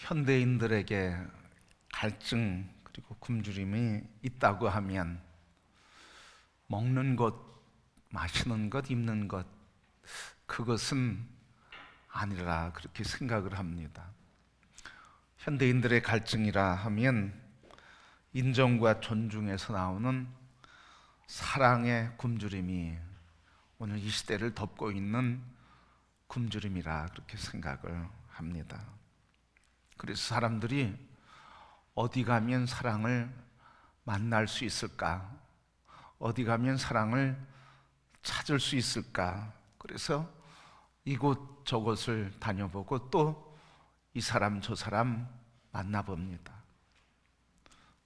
현대인들에게 갈증 그리고 굶주림이 있다고 하면 먹는 것, 마시는 것, 입는 것, 그것은 아니라 그렇게 생각을 합니다. 현대인들의 갈증이라 하면 인정과 존중에서 나오는 사랑의 굶주림이 오늘 이 시대를 덮고 있는 굶주림이라 그렇게 생각을 합니다. 그래서 사람들이 어디 가면 사랑을 만날 수 있을까? 어디 가면 사랑을 찾을 수 있을까? 그래서 이곳 저곳을 다녀보고 또 이 사람 저 사람 만나봅니다.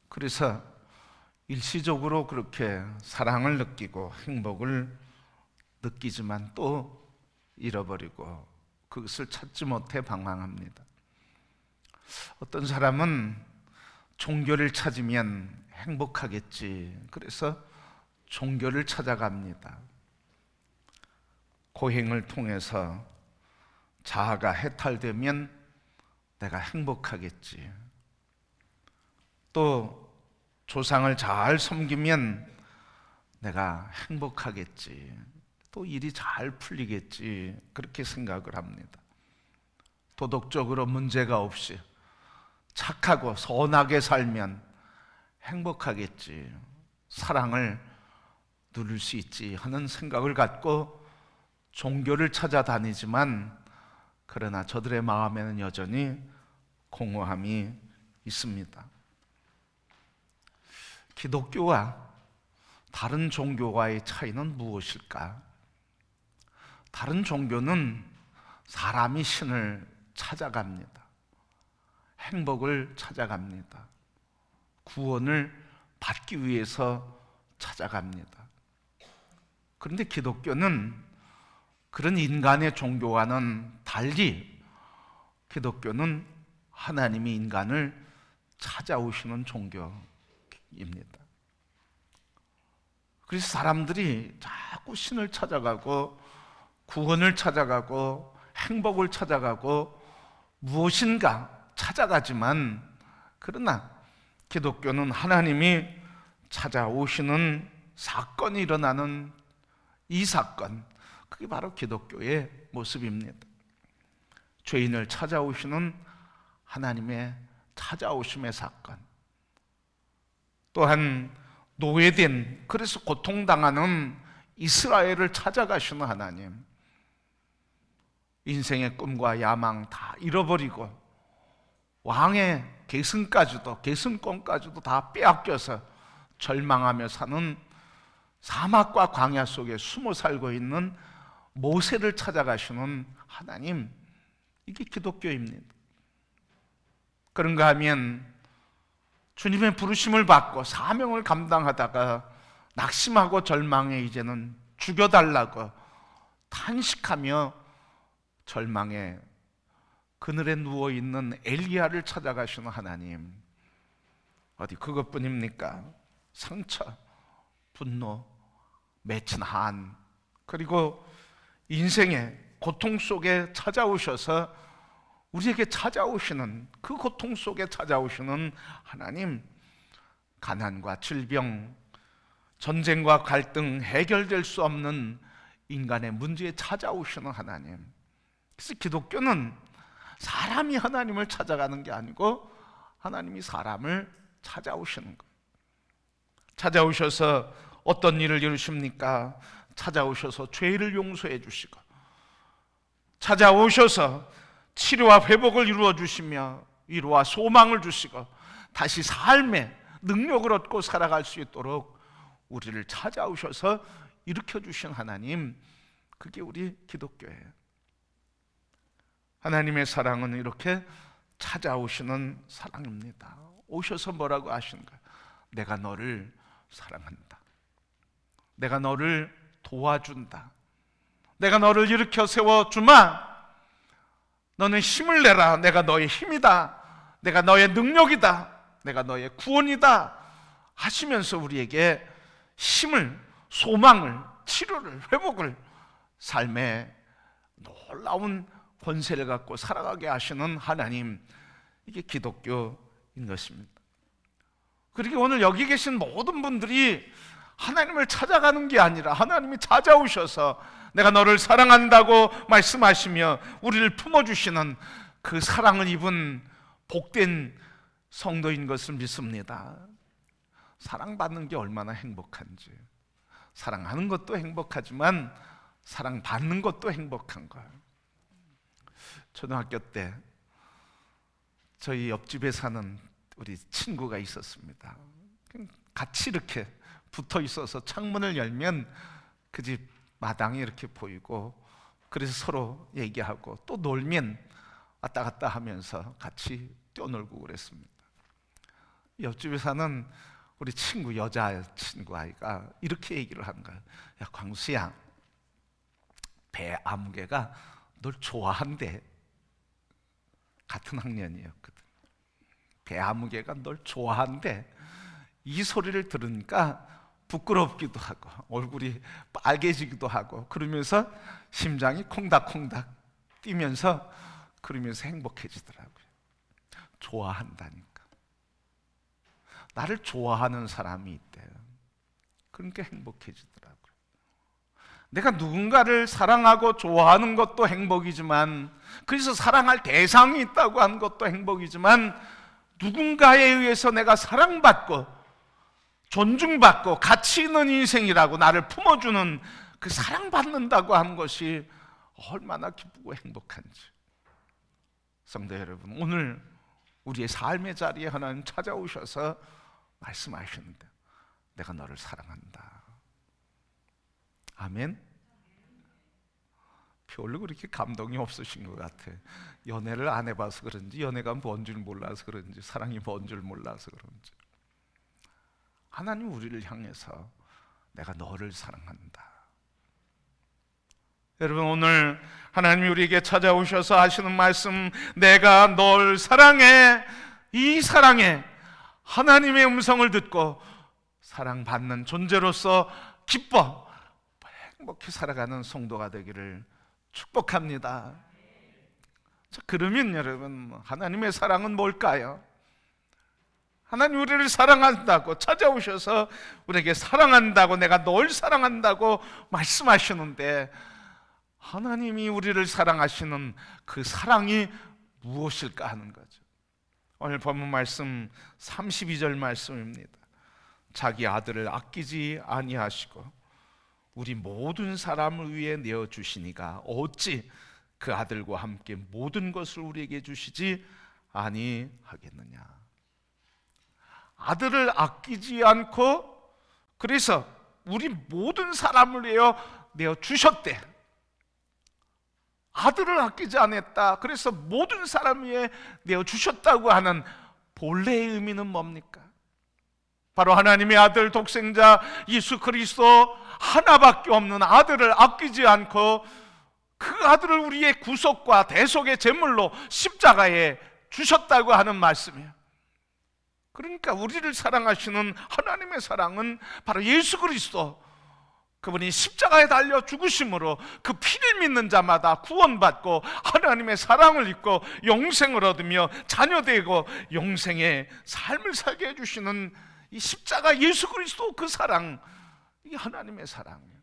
그래서 일시적으로 그렇게 사랑을 느끼고 행복을 느끼지만 또 잃어버리고 그것을 찾지 못해 방황합니다. 어떤 사람은 종교를 찾으면 행복하겠지. 그래서 종교를 찾아갑니다. 고행을 통해서 자아가 해탈되면 내가 행복하겠지. 또 조상을 잘 섬기면 내가 행복하겠지. 또 일이 잘 풀리겠지. 그렇게 생각을 합니다. 도덕적으로 문제가 없이 착하고 선하게 살면 행복하겠지. 사랑을 누릴 수 있지 하는 생각을 갖고 종교를 찾아다니지만 그러나 저들의 마음에는 여전히 공허함이 있습니다. 기독교와 다른 종교와의 차이는 무엇일까? 다른 종교는 사람이 신을 찾아갑니다. 행복을 찾아갑니다. 구원을 받기 위해서 찾아갑니다. 그런데 기독교는 그런 인간의 종교와는 달리 기독교는 하나님이 인간을 찾아오시는 종교입니다. 그래서 사람들이 자꾸 신을 찾아가고 구원을 찾아가고 행복을 찾아가고 무엇인가 찾아가지만 그러나 기독교는 하나님이 찾아오시는 사건이 일어나는 이 사건, 그게 바로 기독교의 모습입니다. 죄인을 찾아오시는 하나님의 찾아오심의 사건, 또한 노예된, 그래서 고통당하는 이스라엘을 찾아가시는 하나님, 인생의 꿈과 야망 다 잃어버리고 왕의 계승권까지도 다 빼앗겨서 절망하며 사는 사막과 광야 속에 숨어 살고 있는 모세를 찾아가시는 하나님, 이게 기독교입니다. 그런가 하면 주님의 부르심을 받고 사명을 감당하다가 낙심하고 절망해 이제는 죽여달라고 탄식하며 절망에 그늘에 누워있는 엘리야를 찾아가시는 하나님, 어디 그것뿐입니까? 상처, 분노, 맺힌 한, 그리고 인생의 고통 속에 찾아오셔서 우리에게 찾아오시는, 그 고통 속에 찾아오시는 하나님, 가난과 질병, 전쟁과 갈등, 해결될 수 없는 인간의 문제에 찾아오시는 하나님. 그래서 기독교는 사람이 하나님을 찾아가는 게 아니고 하나님이 사람을 찾아오시는 거예요. 찾아오셔서 어떤 일을 이루십니까? 찾아오셔서 죄를 용서해 주시고, 찾아오셔서 치료와 회복을 이루어 주시며 위로와 소망을 주시고 다시 삶의 능력을 얻고 살아갈 수 있도록 우리를 찾아오셔서 일으켜 주신 하나님, 그게 우리 기독교예요. 하나님의 사랑은 이렇게 찾아오시는 사랑입니다. 오셔서 뭐라고 하시는가? 내가 너를 사랑한다. 내가 너를 도와준다. 내가 너를 일으켜 세워주마. 너는 힘을 내라. 내가 너의 힘이다. 내가 너의 능력이다. 내가 너의 구원이다. 하시면서 우리에게 힘을, 소망을, 치료를, 회복을, 삶의 놀라운 권세를 갖고 살아가게 하시는 하나님, 이게 기독교인 것입니다. 그리고 오늘 여기 계신 모든 분들이 하나님을 찾아가는 게 아니라 하나님이 찾아오셔서 내가 너를 사랑한다고 말씀하시며 우리를 품어주시는 그 사랑을 입은 복된 성도인 것을 믿습니다. 사랑받는 게 얼마나 행복한지. 사랑하는 것도 행복하지만 사랑받는 것도 행복한 거예요. 초등학교 때 저희 옆집에 사는 우리 친구가 있었습니다. 같이 이렇게 붙어 있어서 창문을 열면 그 집 마당이 이렇게 보이고, 그래서 서로 얘기하고 또 놀면 왔다 갔다 하면서 같이 뛰어놀고 그랬습니다. 옆집에 사는 우리 친구, 여자 친구 아이가 이렇게 얘기를 하는 거야. 야, 광수야, 배 아무개가 널 좋아한대. 같은 학년이었거든. 배 아무개가 널 좋아한대. 이 소리를 들으니까 부끄럽기도 하고 얼굴이 빨개지기도 하고 그러면서 심장이 콩닥콩닥 뛰면서 그러면서 행복해지더라고요. 좋아한다니까. 나를 좋아하는 사람이 있대요. 그러니까 행복해지더라고요. 내가 누군가를 사랑하고 좋아하는 것도 행복이지만, 그래서 사랑할 대상이 있다고 하는 것도 행복이지만, 누군가에 의해서 내가 사랑받고 존중받고 가치 있는 인생이라고 나를 품어주는 그 사랑받는다고 하는 것이 얼마나 기쁘고 행복한지. 성도 여러분, 오늘 우리의 삶의 자리에 하나님 찾아오셔서 말씀하시는데 내가 너를 사랑한다. 아멘. 별로 그렇게 감동이 없으신 것 같아. 연애를 안 해봐서 그런지, 연애가 뭔 줄 몰라서 그런지, 사랑이 뭔 줄 몰라서 그런지, 하나님 우리를 향해서 내가 너를 사랑한다. 여러분, 오늘 하나님이 우리에게 찾아오셔서 하시는 말씀, 내가 널 사랑해. 이 사랑에 하나님의 음성을 듣고 사랑받는 존재로서 기뻐 행복히 살아가는 성도가 되기를 축복합니다. 자, 그러면 여러분, 하나님의 사랑은 뭘까요? 하나님 우리를 사랑한다고 찾아오셔서 우리에게 사랑한다고, 내가 널 사랑한다고 말씀하시는데, 하나님이 우리를 사랑하시는 그 사랑이 무엇일까 하는 거죠. 오늘 본문 말씀 32절 말씀입니다. 자기 아들을 아끼지 아니하시고 우리 모든 사람을 위해 내어주시니가 어찌 그 아들과 함께 모든 것을 우리에게 주시지 아니하겠느냐. 아들을 아끼지 않고 그래서 우리 모든 사람을 위해 내어주셨대. 아들을 아끼지 않았다. 그래서 모든 사람 위해 내어주셨다고 하는 본래의 의미는 뭡니까? 바로 하나님의 아들 독생자 예수 그리스도 하나밖에 없는 아들을 아끼지 않고 그 아들을 우리의 구속과 대속의 제물로 십자가에 주셨다고 하는 말씀이에요. 그러니까 우리를 사랑하시는 하나님의 사랑은 바로 예수 그리스도, 그분이 십자가에 달려 죽으심으로 그 피를 믿는 자마다 구원받고 하나님의 사랑을 입고 영생을 얻으며 자녀되고 영생의 삶을 살게 해주시는 이 십자가 예수 그리스도, 그 사랑, 이 하나님의 사랑이에요.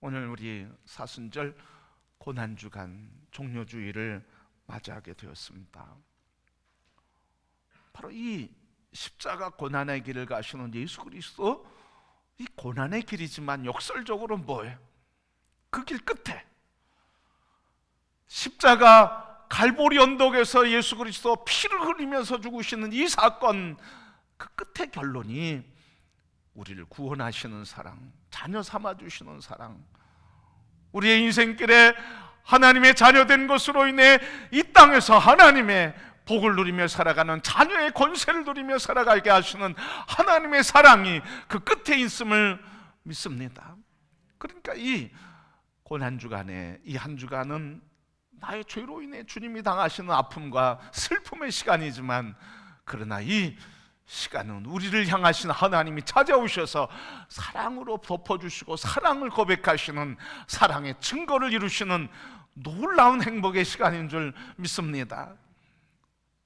오늘 우리 사순절 고난주간 종료주일을 맞이하게 되었습니다. 바로 이 십자가 고난의 길을 가시는 예수 그리스도, 이 고난의 길이지만 역설적으로 뭐예요? 그 길 끝에 십자가 갈보리 언덕에서 예수 그리스도 피를 흘리면서 죽으시는 이 사건, 그 끝의 결론이 우리를 구원하시는 사랑, 자녀 삼아주시는 사랑, 우리의 인생길에 하나님의 자녀된 것으로 인해 이 땅에서 하나님의 복을 누리며 살아가는, 자녀의 권세를 누리며 살아가게 하시는 하나님의 사랑이 그 끝에 있음을 믿습니다. 그러니까 이 고난주간에, 이 한 주간은 나의 죄로 인해 주님이 당하시는 아픔과 슬픔의 시간이지만, 그러나 이 시간은 우리를 향하신 하나님이 찾아오셔서 사랑으로 덮어주시고 사랑을 고백하시는, 사랑의 증거를 이루시는 놀라운 행복의 시간인 줄 믿습니다.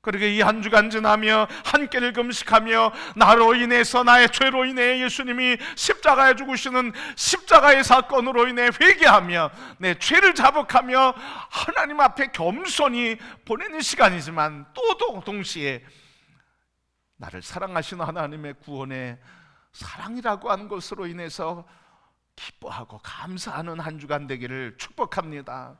그러게 이 한 주간 지나며 한 끼를 금식하며 나로 인해서, 나의 죄로 인해 예수님이 십자가에 죽으시는 십자가의 사건으로 인해 회개하며 내 죄를 자복하며 하나님 앞에 겸손히 보내는 시간이지만, 또 동시에 나를 사랑하시는 하나님의 구원의 사랑이라고 하는 것으로 인해서 기뻐하고 감사하는 한 주간 되기를 축복합니다.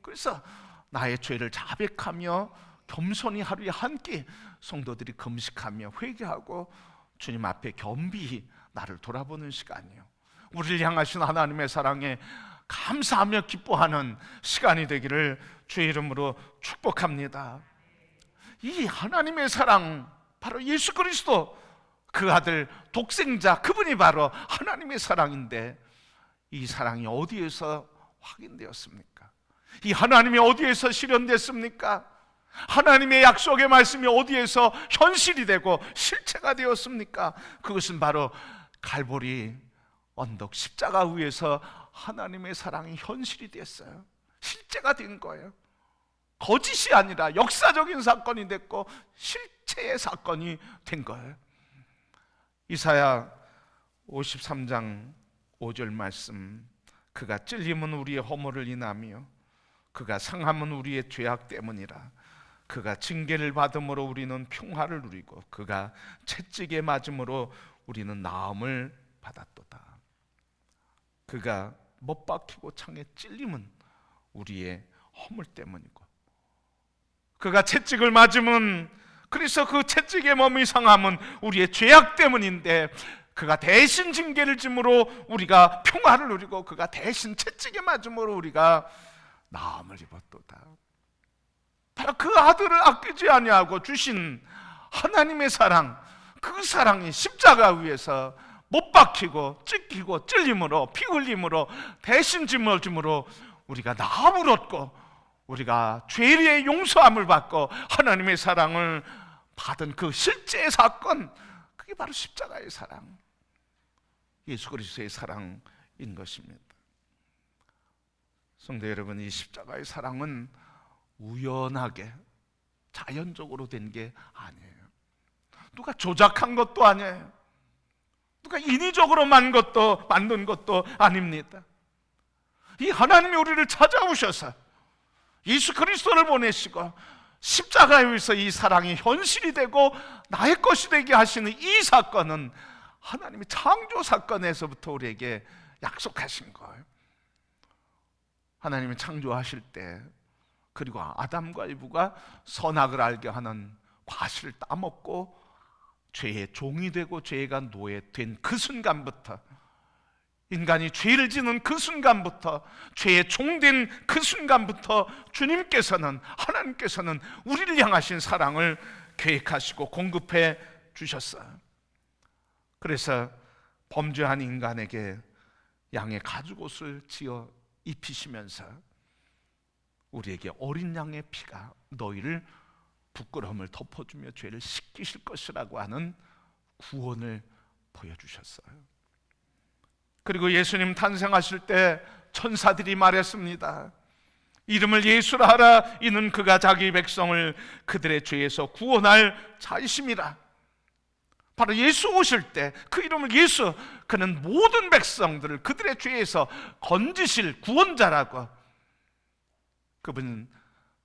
그래서 나의 죄를 자백하며 겸손히 하루에 한 끼 성도들이 금식하며 회개하고 주님 앞에 겸비히 나를 돌아보는 시간이요, 우리를 향하신 하나님의 사랑에 감사하며 기뻐하는 시간이 되기를 주의 이름으로 축복합니다. 이 하나님의 사랑, 바로 예수 그리스도 그 아들 독생자, 그분이 바로 하나님의 사랑인데, 이 사랑이 어디에서 확인되었습니까? 이 하나님이 어디에서 실현됐습니까? 하나님의 약속의 말씀이 어디에서 현실이 되고 실체가 되었습니까? 그것은 바로 갈보리 언덕 십자가 위에서 하나님의 사랑이 현실이 됐어요. 실제가 된 거예요. 거짓이 아니라 역사적인 사건이 됐고 실체의 사건이 된 거예요. 이사야 53장 5절 말씀, 그가 찔림은 우리의 허물을 인하며 그가 상함은 우리의 죄악 때문이라. 그가 징계를 받음으로 우리는 평화를 누리고 그가 채찍에 맞음으로 우리는 나음을 받았도다. 그가 못 박히고 창에 찔림은 우리의 허물 때문이고, 그가 채찍을 맞으면, 그래서 그 채찍의 몸이 상함은 우리의 죄악 때문인데, 그가 대신 징계를 짐으로 우리가 평화를 누리고 그가 대신 채찍에 맞음으로 우리가 나음을 입었도다. 바로 그 아들을 아끼지 아니하고 주신 하나님의 사랑, 그 사랑이 십자가 위에서 못 박히고 찢기고 찔림으로 피 흘림으로 대신 짐을 짐으로 우리가 나음을 얻고 우리가 죄의 용서함을 받고 하나님의 사랑을 받은 그 실제 사건, 그게 바로 십자가의 사랑, 예수 그리스도의 사랑인 것입니다. 성도 여러분, 이 십자가의 사랑은 우연하게 자연적으로 된 게 아니에요. 누가 조작한 것도 아니에요. 누가 인위적으로 만든 것도 아닙니다. 이 하나님이 우리를 찾아오셔서 예수 그리스도를 보내시고 십자가에 의해서 이 사랑이 현실이 되고 나의 것이 되게 하시는 이 사건은 하나님이 창조 사건에서부터 우리에게 약속하신 거예요. 하나님이 창조하실 때, 그리고 아담과 이브가 선악을 알게 하는 과실을 따먹고 죄의 종이 되고 죄가 노예된 그 순간부터, 인간이 죄를 지는 그 순간부터, 죄의 종된 그 순간부터 주님께서는, 하나님께서는 우리를 향하신 사랑을 계획하시고 공급해 주셨어요. 그래서 범죄한 인간에게 양의 가죽옷을 지어 입히시면서 우리에게 어린 양의 피가 너희를 부끄러움을 덮어주며 죄를 씻기실 것이라고 하는 구원을 보여주셨어요. 그리고 예수님 탄생하실 때 천사들이 말했습니다. 이름을 예수라 하라. 이는 그가 자기 백성을 그들의 죄에서 구원할 자이심이라. 바로 예수 오실 때 그 이름을 예수, 그는 모든 백성들을 그들의 죄에서 건지실 구원자라고. 그분은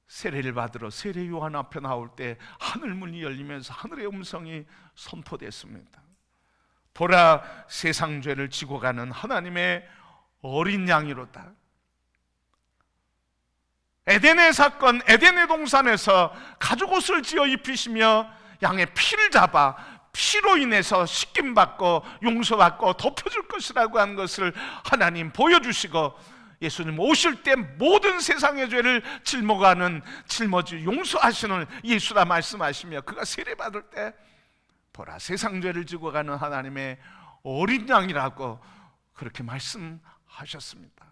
세례를 받으러 세례 요한 앞에 나올 때 하늘 문이 열리면서 하늘의 음성이 선포됐습니다. 보라, 세상 죄를 지고 가는 하나님의 어린 양이로다. 에덴의 사건, 에덴의 동산에서 가죽옷을 지어 입히시며 양의 피를 잡아 피로 인해서 씻김받고 용서받고 덮여줄 것이라고 하는 것을 하나님 보여주시고, 예수님 오실 때 모든 세상의 죄를 짊어지 용서하시는 예수라 말씀하시며, 그가 세례받을 때 보라, 세상 죄를 지고 가는 하나님의 어린 양이라고 그렇게 말씀하셨습니다.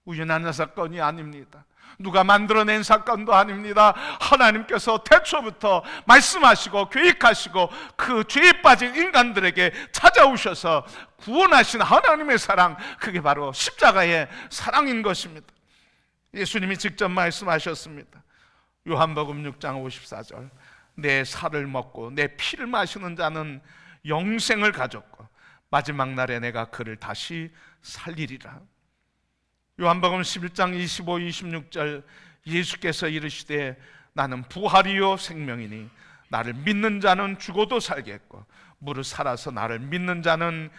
우연한 사건이 아닙니다. 누가 만들어낸 사건도 아닙니다. 하나님께서 태초부터 말씀하시고 계획하시고 그 죄에 빠진 인간들에게 찾아오셔서 구원하신 하나님의 사랑, 그게 바로 십자가의 사랑인 것입니다. 예수님이 직접 말씀하셨습니다. 요한복음 6장 54절, 내 살을 먹고 내 피를 마시는 자는 영생을 가졌고 마지막 날에 내가 그를 다시 살리리라. 요한복음 11장 25, 26절, 예수께서 이르시되 나는 부활이요 생명이니 나를 믿는 자는 죽어도 살겠고 무릇 살아서 나를 믿는 자는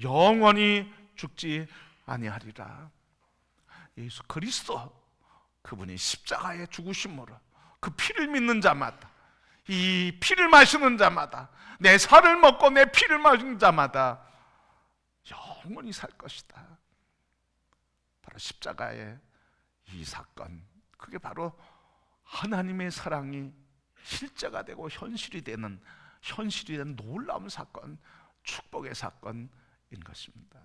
영원히 죽지 아니하리라. 예수 그리스도, 그분이 십자가에 죽으심으로 그 피를 믿는 자마다, 이 피를 마시는 자마다, 내 살을 먹고 내 피를 마시는 자마다 영원히 살 것이다. 바로 십자가의 이 사건, 그게 바로 하나님의 사랑이 실제가 되고 현실이 된 놀라운 사건, 축복의 사건인 것입니다.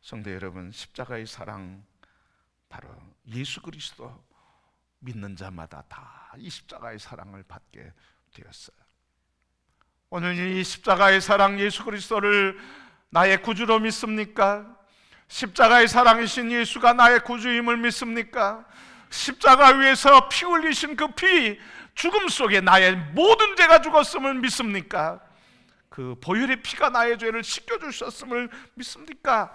성도 여러분, 십자가의 사랑, 바로 예수 그리스도 믿는 자마다 다 이 십자가의 사랑을 받게 되었어요. 오늘 이 십자가의 사랑, 예수 그리스도를 나의 구주로 믿습니까? 십자가의 사랑이신 예수가 나의 구주임을 믿습니까? 십자가 위에서 피 흘리신 그 피, 죽음 속에 나의 모든 죄가 죽었음을 믿습니까? 그 보혈의 피가 나의 죄를 씻겨주셨음을 믿습니까?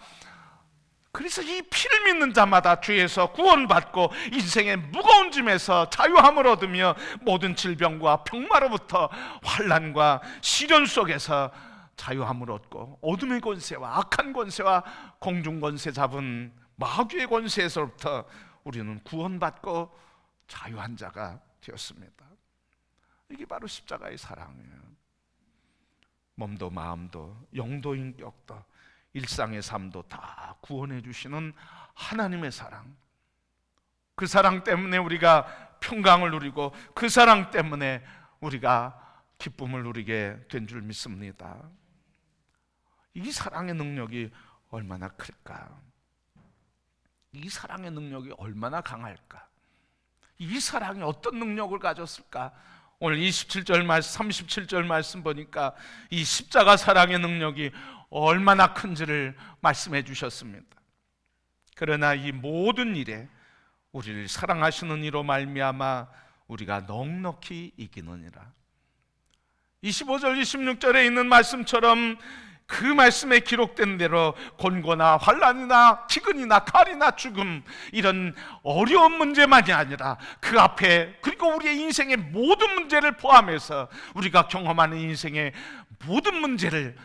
그래서 이 피를 믿는 자마다 죄에서 구원받고 인생의 무거운 짐에서 자유함을 얻으며 모든 질병과 병마로부터 환난과 시련 속에서 자유함을 얻고 어둠의 권세와 악한 권세와 공중 권세 잡은 마귀의 권세에서부터 우리는 구원받고 자유한 자가 되었습니다. 이게 바로 십자가의 사랑이에요. 몸도 마음도 영도 인격도 일상의 삶도 다 구원해 주시는 하나님의 사랑, 그 사랑 때문에 우리가 평강을 누리고 그 사랑 때문에 우리가 기쁨을 누리게 된 줄 믿습니다. 이 사랑의 능력이 얼마나 클까? 이 사랑의 능력이 얼마나 강할까? 이 사랑이 어떤 능력을 가졌을까? 오늘 27절 말씀, 37절 말씀 보니까 이 십자가 사랑의 능력이 얼마나 큰지를 말씀해 주셨습니다. 그러나 이 모든 일에 우리를 사랑하시는 이로 말미암아 우리가 넉넉히 이기느니라. 25절 26절에 있는 말씀처럼 그 말씀에 기록된 대로 곤고나 환난이나 기근이나 칼이나 죽음, 이런 어려운 문제만이 아니라 그 앞에, 그리고 우리의 인생의 모든 문제를 포함해서 우리가 경험하는 인생의 모든 문제를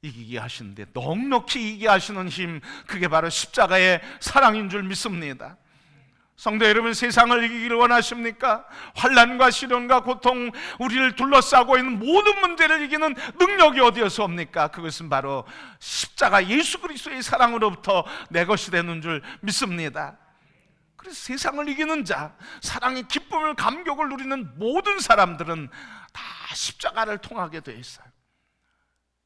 이기게 하시는데 넉넉히 이기게 하시는 힘, 그게 바로 십자가의 사랑인 줄 믿습니다. 성도 여러분, 세상을 이기기를 원하십니까? 환난과 시련과 고통, 우리를 둘러싸고 있는 모든 문제를 이기는 능력이 어디에서 옵니까? 그것은 바로 십자가 예수 그리스도의 사랑으로부터 내 것이 되는 줄 믿습니다. 그래서 세상을 이기는 자, 사랑의 기쁨을, 감격을 누리는 모든 사람들은 다 십자가를 통하게 돼 있어요.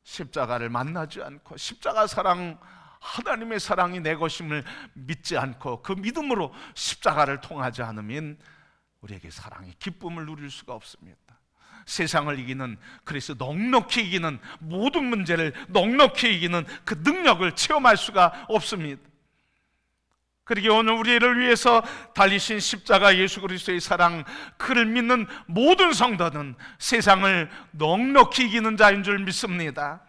십자가를 만나지 않고 십자가 사랑, 하나님의 사랑이 내 것임을 믿지 않고 그 믿음으로 십자가를 통하지 않으면 우리에게 사랑의 기쁨을 누릴 수가 없습니다. 세상을 이기는, 그래서 넉넉히 이기는, 모든 문제를 넉넉히 이기는 그 능력을 체험할 수가 없습니다. 그러기에 오늘 우리를 위해서 달리신 십자가 예수 그리스도의 사랑, 그를 믿는 모든 성도는 세상을 넉넉히 이기는 자인 줄 믿습니다.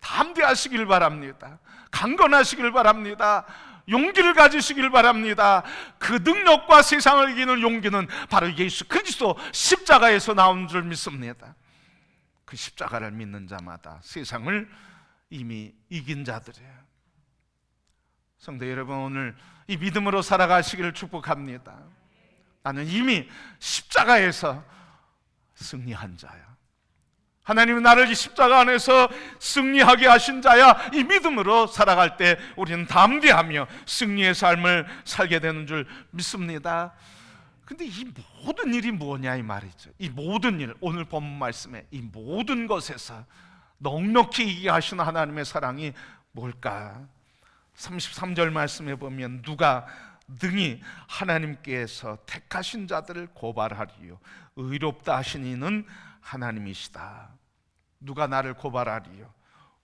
담대하시길 바랍니다. 강건하시길 바랍니다. 용기를 가지시길 바랍니다. 그 능력과 세상을 이기는 용기는 바로 예수 그리스도 십자가에서 나온 줄 믿습니다. 그 십자가를 믿는 자마다 세상을 이미 이긴 자들이에요. 성도 여러분, 오늘 이 믿음으로 살아가시기를 축복합니다. 나는 이미 십자가에서 승리한 자야. 하나님은 나를 이 십자가 안에서 승리하게 하신 자야. 이 믿음으로 살아갈 때 우리는 담대하며 승리의 삶을 살게 되는 줄 믿습니다. 근데 이 모든 일이 뭐냐 이 말이죠. 이 모든 일, 오늘 본문 말씀에 이 모든 것에서 넉넉히 이기게 하시는 하나님의 사랑이 뭘까? 33절 말씀에 보면 누가 능히 하나님께서 택하신 자들을 고발하리요 의롭다 하신 이는 하나님이시다. 누가 나를 고발하리요?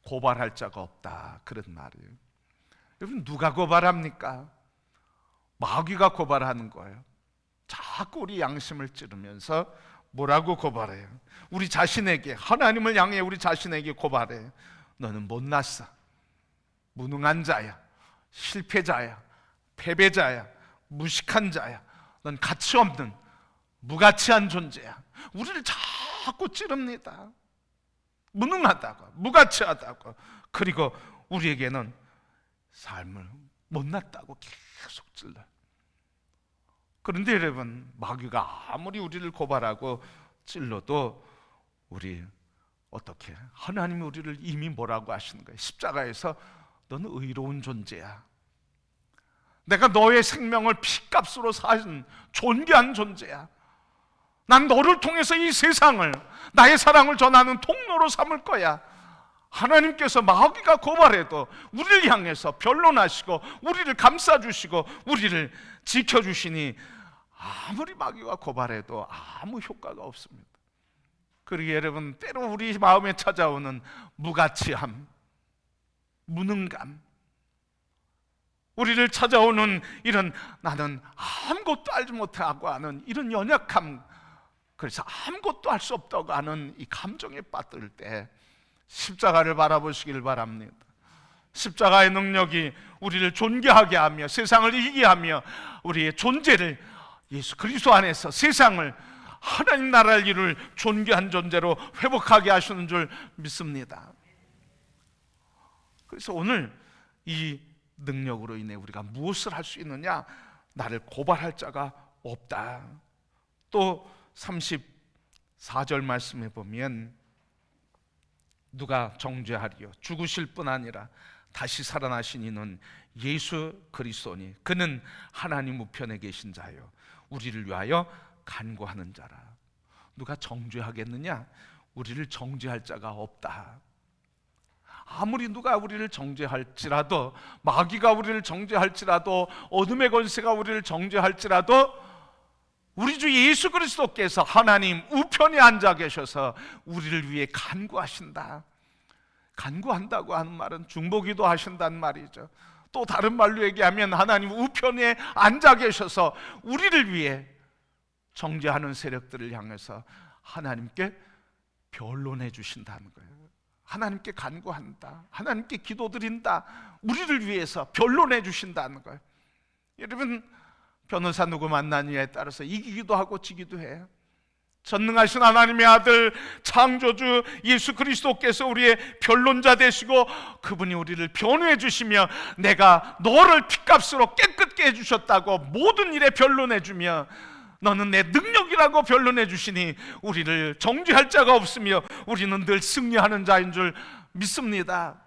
고발할 자가 없다, 그런 말이에요. 여러분, 누가 고발합니까? 마귀가 고발하는 거예요. 자꾸 우리 양심을 찌르면서 뭐라고 고발해요? 우리 자신에게, 하나님을 향해 우리 자신에게 고발해요. 너는 못났어, 무능한 자야, 실패자야, 패배자야, 무식한 자야, 넌 가치 없는 무가치한 존재야. 우리를 자꾸 찌릅니다. 무능하다고, 무가치하다고. 그리고 우리에게는 삶을 못났다고 계속 찔러요. 그런데 여러분, 마귀가 아무리 우리를 고발하고 찔러도 우리 어떻게, 하나님이 우리를 이미 뭐라고 하시는 거예요? 십자가에서 너는 의로운 존재야, 내가 너의 생명을 피값으로 산 존귀한 존재야, 난 너를 통해서 이 세상을, 나의 사랑을 전하는 통로로 삼을 거야. 하나님께서 마귀가 고발해도 우리를 향해서 변론하시고 우리를 감싸주시고 우리를 지켜주시니 아무리 마귀가 고발해도 아무 효과가 없습니다. 그리고 여러분, 때로 우리 마음에 찾아오는 무가치함, 무능감, 우리를 찾아오는 이런 나는 아무것도 알지 못하고 하는 이런 연약함, 그래서 아무것도 할 수 없다고 하는 이 감정에 빠뜨릴 때 십자가를 바라보시길 바랍니다. 십자가의 능력이 우리를 존귀하게 하며 세상을 이기게 하며 우리의 존재를 예수 그리스도 안에서 세상을, 하나님 나라를 이룰 존귀한 존재로 회복하게 하시는 줄 믿습니다. 그래서 오늘 이 능력으로 인해 우리가 무엇을 할 수 있느냐? 나를 고발할 자가 없다. 또 34절 말씀해 보면 누가 정죄하리요? 죽으실 뿐 아니라 다시 살아나신 이는 예수 그리스도니 그는 하나님 우편에 계신 자요 우리를 위하여 간구하는 자라. 누가 정죄하겠느냐? 우리를 정죄할 자가 없다. 아무리 누가 우리를 정죄할지라도, 마귀가 우리를 정죄할지라도, 어둠의 권세가 우리를 정죄할지라도 우리 주 예수 그리스도께서 하나님 우편에 앉아 계셔서 우리를 위해 간구하신다. 간구한다고 하는 말은 중보기도 하신다는 말이죠. 또 다른 말로 얘기하면 하나님 우편에 앉아 계셔서 우리를 위해 정죄하는 세력들을 향해서 하나님께 변론해 주신다는 거예요. 하나님께 간구한다, 하나님께 기도드린다, 우리를 위해서 변론해 주신다는 거예요. 여러분, 변호사 누구 만나느냐에 따라서 이기기도 하고 지기도 해요. 전능하신 하나님의 아들 창조주 예수 그리스도께서 우리의 변론자 되시고 그분이 우리를 변호해 주시며 내가 너를 핏값으로 깨끗게 해주셨다고 모든 일에 변론해 주며 너는 내 능력이라고 변론해 주시니 우리를 정죄할 자가 없으며 우리는 늘 승리하는 자인 줄 믿습니다.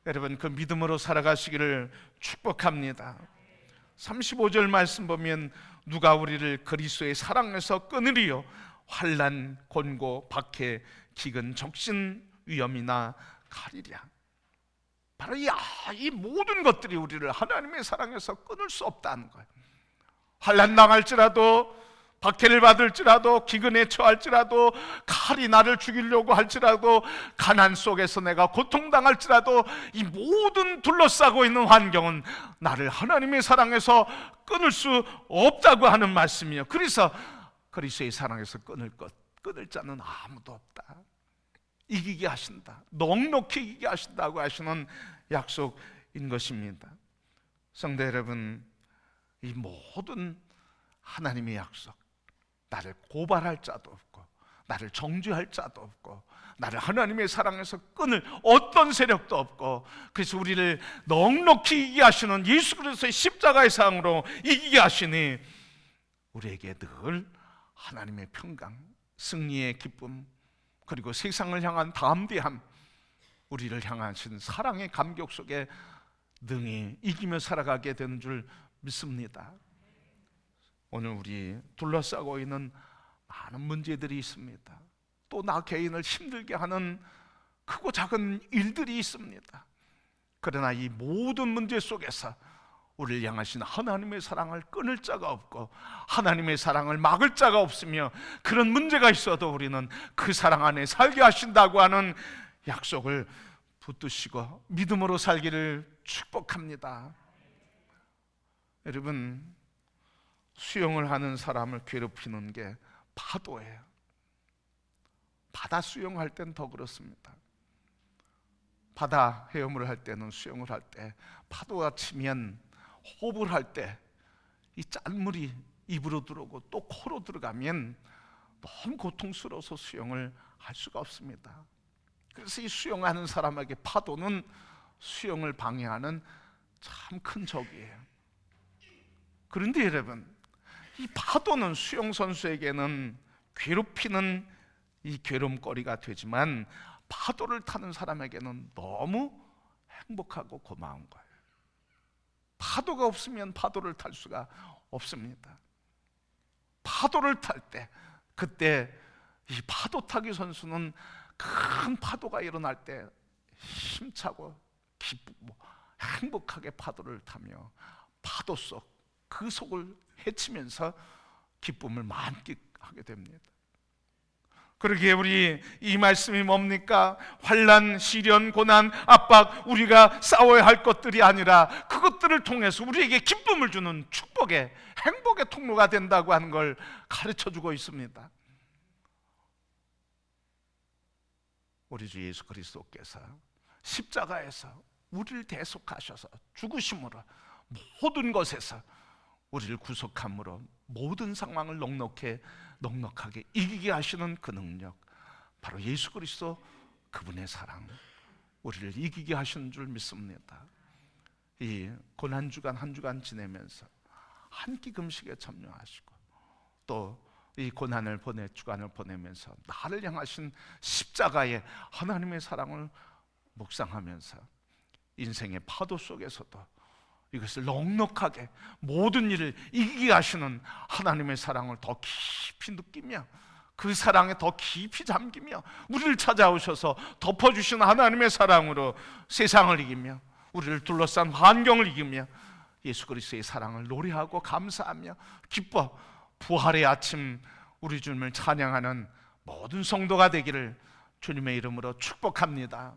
여러분, 그 믿음으로 살아가시기를 축복합니다. 35절 말씀 보면 누가 우리를 그리스도의 사랑에서 끊으리요? 환난, 곤고, 박해, 기근, 적신, 위험이나 가리랴. 바로 이 모든 것들이 우리를 하나님의 사랑에서 끊을 수 없다는 거예요. 환난 당할지라도, 박해를 받을지라도, 기근에 처할지라도, 칼이 나를 죽이려고 할지라도, 가난 속에서 내가 고통당할지라도 이 모든 둘러싸고 있는 환경은 나를 하나님의 사랑에서 끊을 수 없다고 하는 말씀이에요. 그래서 그리스도의 사랑에서 끊을 자는 아무도 없다. 이기게 하신다, 넉넉히 이기게 하신다고 하시는 약속인 것입니다. 성도 여러분, 이 모든 하나님의 약속, 나를 고발할 자도 없고 나를 정죄할 자도 없고 나를 하나님의 사랑에서 끊을 어떤 세력도 없고, 그래서 우리를 넉넉히 이기게 하시는 예수 그리스도의 십자가의 사랑으로 이기게 하시니 우리에게 늘 하나님의 평강, 승리의 기쁨, 그리고 세상을 향한 담대함, 우리를 향하신 사랑의 감격 속에 능히 이기며 살아가게 되는 줄 믿습니다. 오늘 우리 둘러싸고 있는 많은 문제들이 있습니다. 또 나 개인을 힘들게 하는 크고 작은 일들이 있습니다. 그러나 이 모든 문제 속에서 우리를 향하신 하나님의 사랑을 끊을 자가 없고 하나님의 사랑을 막을 자가 없으며, 그런 문제가 있어도 우리는 그 사랑 안에 살게 하신다고 하는 약속을 붙드시고 믿음으로 살기를 축복합니다. 여러분, 수영을 하는 사람을 괴롭히는 게 파도예요. 바다 수영할 땐 더 그렇습니다. 바다 헤엄을 할 때는, 수영을 할 때 파도가 치면 호흡을 할 때 이 짠물이 입으로 들어오고 또 코로 들어가면 너무 고통스러워서 수영을 할 수가 없습니다. 그래서 이 수영하는 사람에게 파도는 수영을 방해하는 참 큰 적이에요. 그런데 여러분, 이 파도는 수영 선수에게는 괴롭히는 이 괴로움거리가 되지만 파도를 타는 사람에게는 너무 행복하고 고마운 거예요. 파도가 없으면 파도를 탈 수가 없습니다. 파도를 탈 때, 그때 이 파도 타기 선수는 큰 파도가 일어날 때 힘차고 기쁘고 행복하게 파도를 타며 파도 속, 그 속을 헤치면서 기쁨을 만끽하게 됩니다. 그러기에 우리 이 말씀이 뭡니까? 환난, 시련, 고난, 압박, 우리가 싸워야 할 것들이 아니라 그것들을 통해서 우리에게 기쁨을 주는 축복의, 행복의 통로가 된다고 하는 걸 가르쳐주고 있습니다. 우리 주 예수 그리스도께서 십자가에서 우리를 대속하셔서 죽으심으로 모든 것에서 우리를 구속함으로 모든 상황을 넉넉하게 이기게 하시는 그 능력, 바로 예수 그리스도 그분의 사랑, 우리를 이기게 하시는 줄 믿습니다. 이 고난주간 한 주간 지내면서 한 끼 금식에 참여하시고 또 이 주간을 보내면서 나를 향하신 십자가의 하나님의 사랑을 묵상하면서 인생의 파도 속에서도 이것을 넉넉하게 모든 일을 이기게 하시는 하나님의 사랑을 더 깊이 느끼며 그 사랑에 더 깊이 잠기며 우리를 찾아오셔서 덮어주신 하나님의 사랑으로 세상을 이기며 우리를 둘러싼 환경을 이기며 예수 그리스도의 사랑을 노래하고 감사하며 기뻐 부활의 아침 우리 주님을 찬양하는 모든 성도가 되기를 주님의 이름으로 축복합니다.